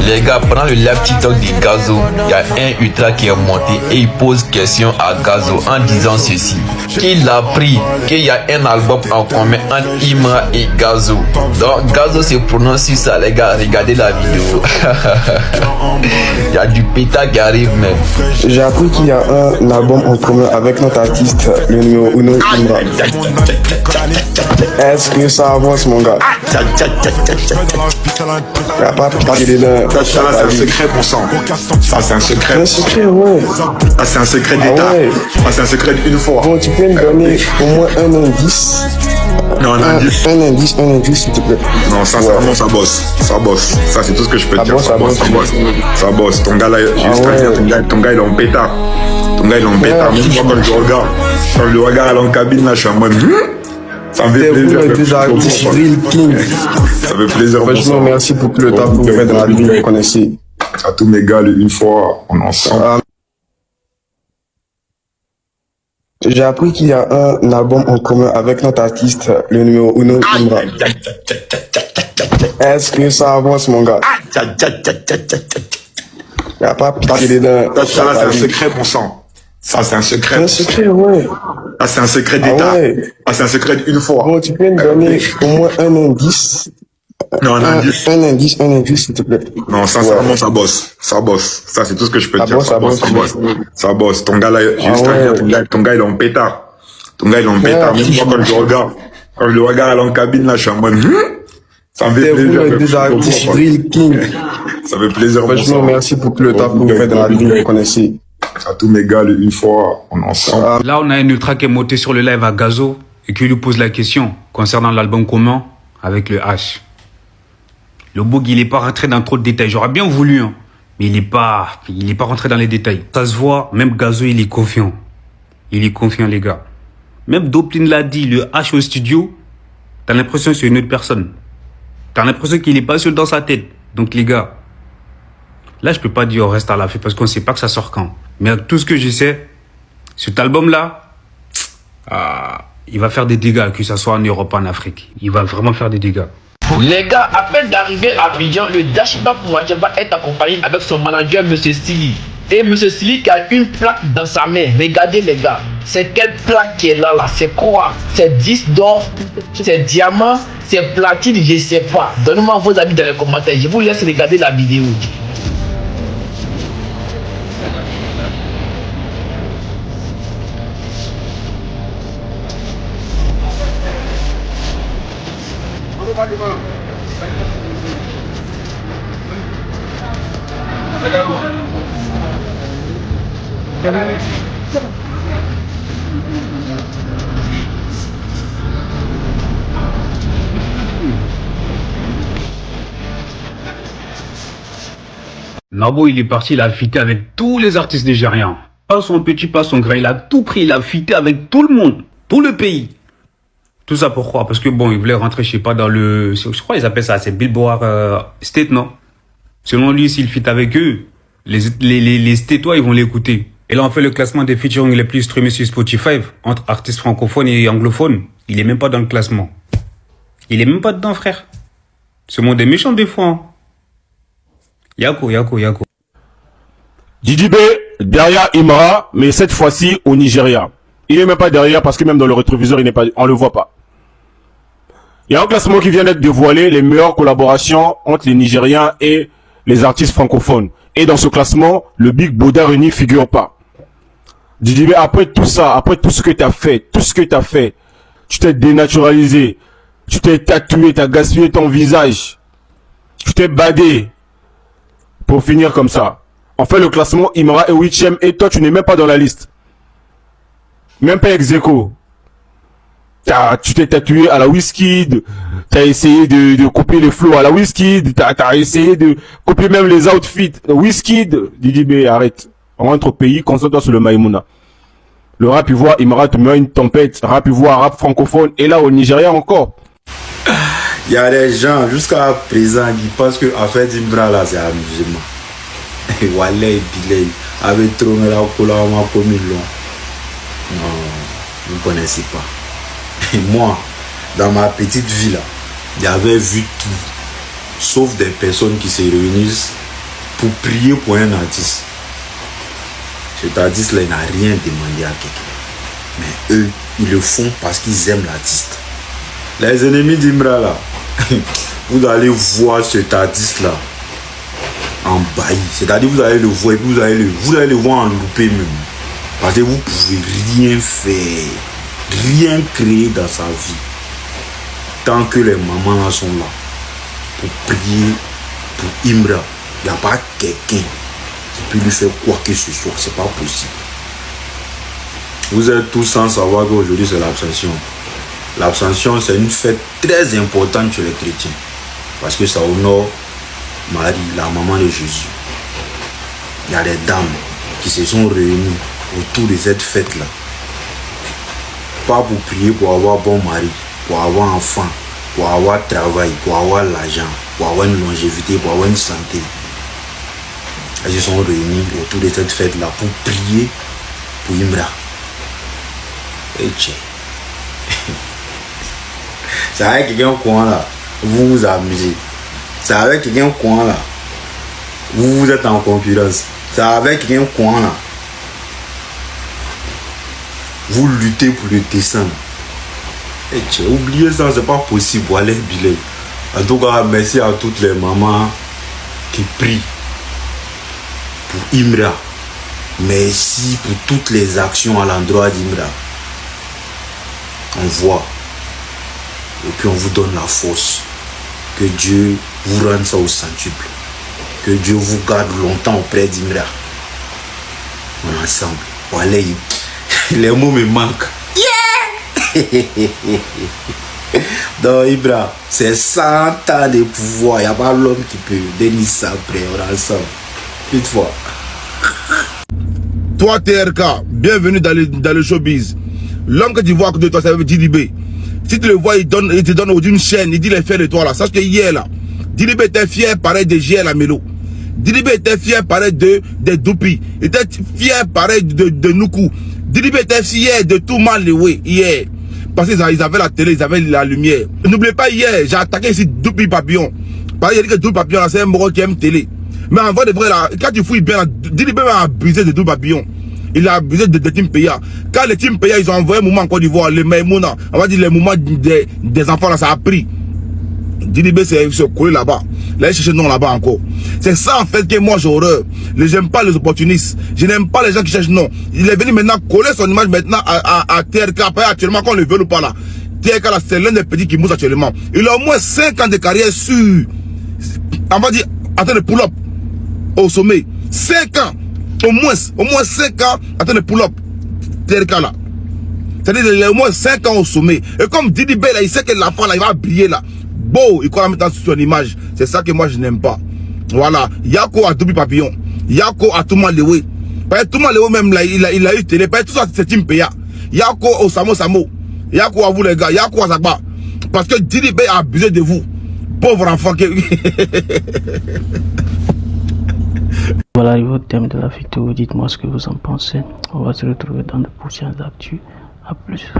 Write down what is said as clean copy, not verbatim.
Les gars, pendant le live TikTok de Gazo, il y a un ultra qui est monté et il pose question à Gazo en disant ceci. Qu'il a pris qu'il y a un album en commun entre Imra et Gazo. Donc Gazo se prononce sur ça, les gars, regardez la vidéo. Il y a du pétard qui arrive même. J'ai appris qu'il y a un album en commun avec notre artiste, le numéro 1 Imra. Est-ce que ça avance, mon gars? Il n'y a pas de dedans. Ça, là, c'est un secret, bon sang. Ça, c'est un secret. Un secret, ouais. Ça, c'est un secret d'État. Ah ouais. Ça, c'est un secret d'une fois. Bon, tu peux me donner au moins un indice. Non, un indice. Un indice, s'il te plaît. Non, ça, c'est vraiment, ça bosse. Ça bosse. Ça, c'est tout ce que je peux te dire. Ça bosse. Ça bosse. Ton gars, là, ton gars, il est en pétard. Ton gars, il est en pétard. Même moi, quand je le regarde à la cabine, là, je suis en mode. Ça me fait plaisir. Ça fait plaisir. Franchement, merci pour tout le temps que vous faites dans la vie, vous connaissez. À tous mes gars, une fois, on est ensemble. J'ai appris qu'il y a un album en commun avec notre artiste, le numéro 1 Imra. Est-ce que ça avance, mon gars? Il n'y a pas de dedans. Ça, là, c'est un secret, bon sang. Ça, c'est un secret. Un secret, ouais. Ça, c'est un secret d'État. Ça, c'est un secret d'une fois. Bon, tu peux me donner au moins un indice. Non, un indice. Un indice, s'il te plaît. Non, ça, c'est vraiment, ça bosse. Ça bosse. Ça, c'est tout ce que je peux te dire. Ça bosse. Ça bosse. Ton gars, là, juste à dire, ton gars, il est en pétard. Ton gars, il est en pétard. Même moi, quand je le regarde à la cabine, là, je suis en mode, ça me fait plaisir. Ça fait plaisir. Franchement, merci pour tout le temps que vous faites dans la vie, vous connaissez. À tous mes gars, une fois, on est ensemble. Là, on a un ultra qui est monté sur le live à Gazo et qui lui pose la question concernant l'album commun avec le H. Le bug, il n'est pas rentré dans trop de détails. J'aurais bien voulu, hein, mais il n'est pas rentré dans les détails. Ça se voit, même Gazo, il est confiant. Il est confiant, les gars. Même Doplin l'a dit, le H au studio, t'as l'impression que c'est une autre personne. T'as l'impression qu'il n'est pas seul dans sa tête. Donc, les gars, là, je peux pas dire on reste à la fin parce qu'on sait pas que ça sort quand. Mais tout ce que je sais, cet album-là, il va faire des dégâts, que ce soit en Europe ou en Afrique. Il va vraiment faire des dégâts. Les gars, à peine d'arriver à Abidjan, le Dashiba Poumadja va être accompagné avec son manager, M. Stili. Et M. Stili qui a une plaque dans sa main. Regardez les gars, c'est quelle plaque qui est là, c'est quoi? C'est 10 d'or, c'est diamant, c'est platine, je sais pas. Donnez-moi vos avis dans les commentaires, je vous laisse regarder la vidéo. Nabo, il est parti, il a fité avec tous les artistes nigériens. Pas son petit, pas son grand, il a tout pris, il a fité avec tout le monde, tout le pays. Tout ça pourquoi? Parce que bon, il voulait rentrer, je sais pas, dans le... Je crois qu'ils appellent ça, c'est Billboard State, non? Selon lui, s'il fit avec eux, les Statois, ils vont l'écouter. Et là, on fait le classement des featuring les plus streamés sur Spotify, entre artistes francophones et anglophones. Il est même pas dans le classement. Il est même pas dedans, frère. Ce monde est méchant des fois. Hein. Yako. Didi B, derrière Imra, mais cette fois-ci au Nigeria. Il n'est même pas derrière parce que même dans le rétroviseur, on le voit pas. Il y a un classement qui vient d'être dévoilé, les meilleures collaborations entre les Nigériens et les artistes francophones. Et dans ce classement, le Big Boda n'y figure pas. Didi B, après tout ça, après tout ce que tu as fait, tu t'es dénaturalisé, tu t'es tatoué, tu as gaspillé ton visage, tu t'es badé pour finir comme ça. On fait le classement, Imra est 8ème et toi tu n'es même pas dans la liste. Même pas ex-aequo. Tu t'es tatoué à la Wizkid, t'as essayé de copier les flows à la Wizkid, t'as essayé de copier même les outfits. Wizkid, Didi B, arrête. On rentre au pays, concentre-toi sur le Maïmouna. Le rap ivoire, Imra te met une tempête. Rap ivoire, rap francophone, et là au Nigeria encore. Il y a des gens, jusqu'à présent, qui pensent que en fait Imra là c'est un musulman. Wallah Bilay, avec trop de la couleur, on m'a commis long. Non, vous ne connaissez pas. Et moi, dans ma petite vie là, j'avais vu tout. Sauf des personnes qui se réunissent pour prier pour un artiste. Cet artiste-là, il n'a rien demandé à quelqu'un. Mais eux, ils le font parce qu'ils aiment l'artiste. Les ennemis d'Imra, là, vous allez voir cet artiste-là en bailli. C'est-à-dire, vous allez le voir et puis vous allez le voir en loupé même. Parce que vous ne pouvez rien faire, rien créer dans sa vie. Tant que les mamans là sont là pour prier pour Imra, il n'y a pas quelqu'un qui peut lui faire quoi que ce soit. C'est pas possible. Vous êtes tous sans savoir qu'aujourd'hui c'est l'Abstention. L'Abstention, c'est une fête très importante chez les chrétiens. Parce que ça honore Marie, la maman de Jésus. Il y a des dames qui se sont réunies autour de cette fête-là. Pas pour prier pour avoir bon mari, pour avoir enfant, pour avoir travail, pour avoir l'argent, pour avoir une longévité, pour avoir une santé. Elles se sont réunies autour de cette fête-là pour prier pour Imra. Et tiens. C'est avec quelqu'un au coin là, vous vous amusez. C'est avec quelqu'un au coin là, vous êtes en concurrence. C'est avec quelqu'un au coin là, vous luttez pour le descendre. Et tiens, oubliez ça, c'est pas possible. Allez, Bilay. En tout cas, merci à toutes les mamans qui prient pour Imra. Merci pour toutes les actions à l'endroit d'Imra. On voit. Et puis on vous donne la force. Que Dieu vous rende ça au centuple. Que Dieu vous garde longtemps auprès d'Imra. On est ensemble. Allez, les mots me manquent. Yeah! Donc Imra, c'est 100 ans de pouvoir. Il n'y a pas l'homme qui peut donner ça après. On est ensemble. Une fois. Toi TRK, bienvenue dans le showbiz. L'homme que tu vois à côté de toi, ça veut dire Didibé. Si tu le vois, il te donne une chaîne, il dit les faits de toi là. Sache que hier là, Didibé était fier pareil de GL à Melo. Didibé était fier pareil de Doupi. Il était fier pareil de Nuku. Didibé était fier de tout Maléwé hier. Parce qu'ils avaient la télé, ils avaient la lumière. N'oubliez pas hier, j'ai attaqué ici Doupi Papillon. Parce qu'il a dit que Doupi Papillon là, c'est un moro qui aime télé. Mais en vrai de vrai là, quand tu fouilles bien là, Didibé va abuser de Doupi Papillon. Il a abusé de Team Peya. Quand les Team Peya, ils ont envoyé un moment en Côte d'Ivoire, les Maïmouna, on va dire les moments des enfants là, ça a pris. Didibé s'est collé là-bas. Là, il cherche non là-bas encore. C'est ça en fait que moi j'ai horreur. J'aime pas les opportunistes. Je n'aime pas les gens qui cherchent non. Il est venu maintenant coller son image maintenant à TRK. Après, actuellement, qu'on le veut ou pas là. TRK là, c'est l'un des petits qui mousse actuellement. Il a au moins 5 ans de carrière sur, on va dire, en train de pull-up au sommet. 5 ans. Au moins 5 ans, attends le pull-up, TRK là. C'est-à-dire qu'il a au moins 5 ans au sommet. Et comme Didibé là, il sait que l'enfant là, il va briller là. Beau, il croit mettre sur son image. C'est ça que moi je n'aime pas. Voilà. Yako a Doupi Papillon. Yako a Touma Lewe. Parce que Touma Lewe même là, il a eu télé. Parce que tout ça, c'est Team Peya. Yako au Samo. Yako à vous les gars. Yako à Zagba. Parce que Didibé a abusé de vous. Pauvre enfant que... Voilà, arrivé au thème de la vidéo. Dites-moi ce que vous en pensez. On va se retrouver dans de prochaines actus. A plus.